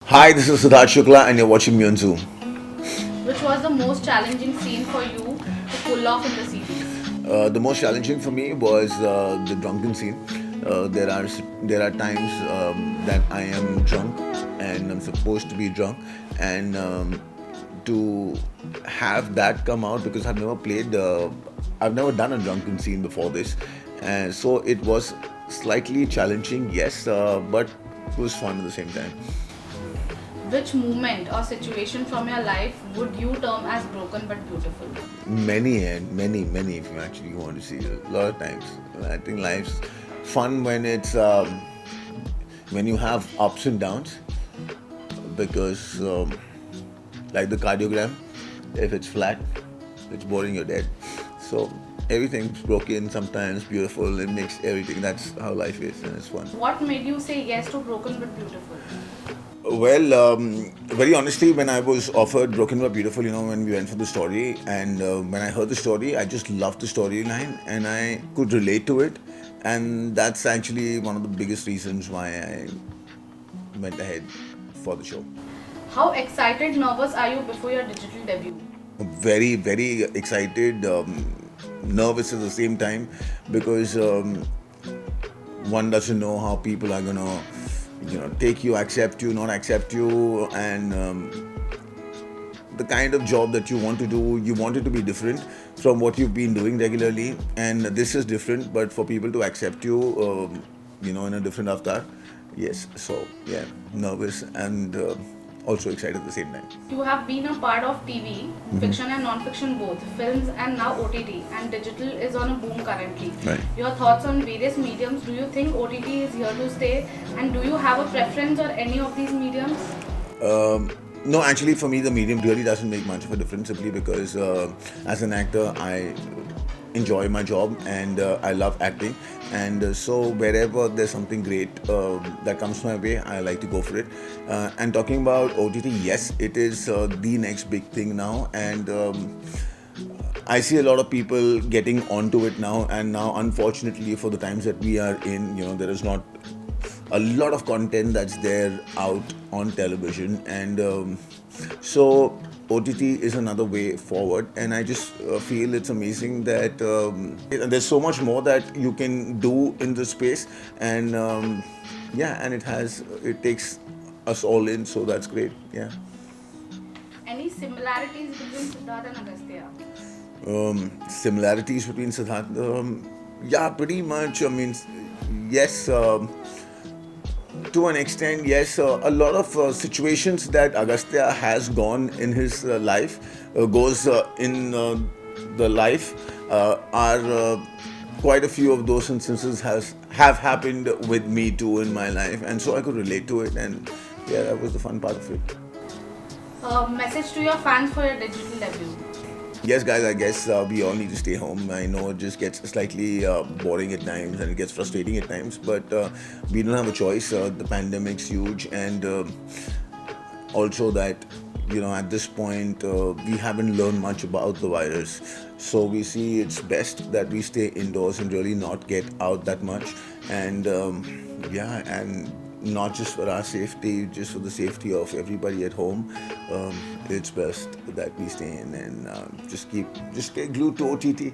Hi, this is Siddharth Shukla, and you're watching me on Zoom. Which was the most challenging scene for you to pull off in the series? The most challenging for me was the drunken scene. There are times that I am drunk and I'm supposed to be drunk, and to have that come out because I've never done a drunken scene before this, and so it was slightly challenging, yes, but it was fun at the same time. Which moment or situation from your life would you term as broken but beautiful? Many and many, if you actually want to see a lot of times. I think life's fun when you have ups and downs because like the cardiogram, if it's flat, it's boring, you're dead. So everything's broken, sometimes beautiful. It makes everything. That's how life is, and it's fun. What made you say yes to broken but beautiful? Well, very honestly, when I was offered Broken But Beautiful, when we went for the story, and when I heard the story, I just loved the storyline and I could relate to it. And that's actually one of the biggest reasons why I went ahead for the show. How excited, nervous are you before your digital debut? Very, very excited, nervous at the same time because one doesn't know how people are gonna, take you, accept you, not accept you, and the kind of job that you want to do, you want it to be different from what you've been doing regularly, and this is different. But for people to accept you, in a different avatar, yes. So yeah, nervous and also excited at the same time. You have been a part of TV, fiction and non-fiction both, films and now OTT, and digital is on a boom currently. Right. Your thoughts on various mediums? Do you think OTT is here to stay? And do you have a preference or any of these mediums? No, actually, for me, the medium really doesn't make much of a difference simply because as an actor, I enjoy my job and I love acting. And so, wherever there's something great that comes my way, I like to go for it. And talking about OTT, yes, it is the next big thing now. And I see a lot of people getting onto it now. And now, unfortunately, for the times that we are in, there is not a lot of content that's there out on television, and so OTT is another way forward. And I just feel it's amazing that there's so much more that you can do in this space, and yeah, and it takes us all in, so that's great. Yeah. Any similarities between Siddharth and Agastya? Similarities between Siddharth, yeah, pretty much. I mean, yes. To an extent, yes. A lot of situations that Agastya has gone in his life goes in the life are quite a few of those instances have happened with me too in my life, and so I could relate to it, and yeah, that was the fun part of it. Message to your fans for your digital debut. Yes, guys, I guess we all need to stay home. I know it just gets slightly boring at times and it gets frustrating at times, but we don't have a choice. The pandemic's huge, and also that, at this point, we haven't learned much about the virus. So we see it's best that we stay indoors and really not get out that much. And yeah, and not just for our safety, just for the safety of everybody at home. It's best that we stay in and just stay glued to OTT.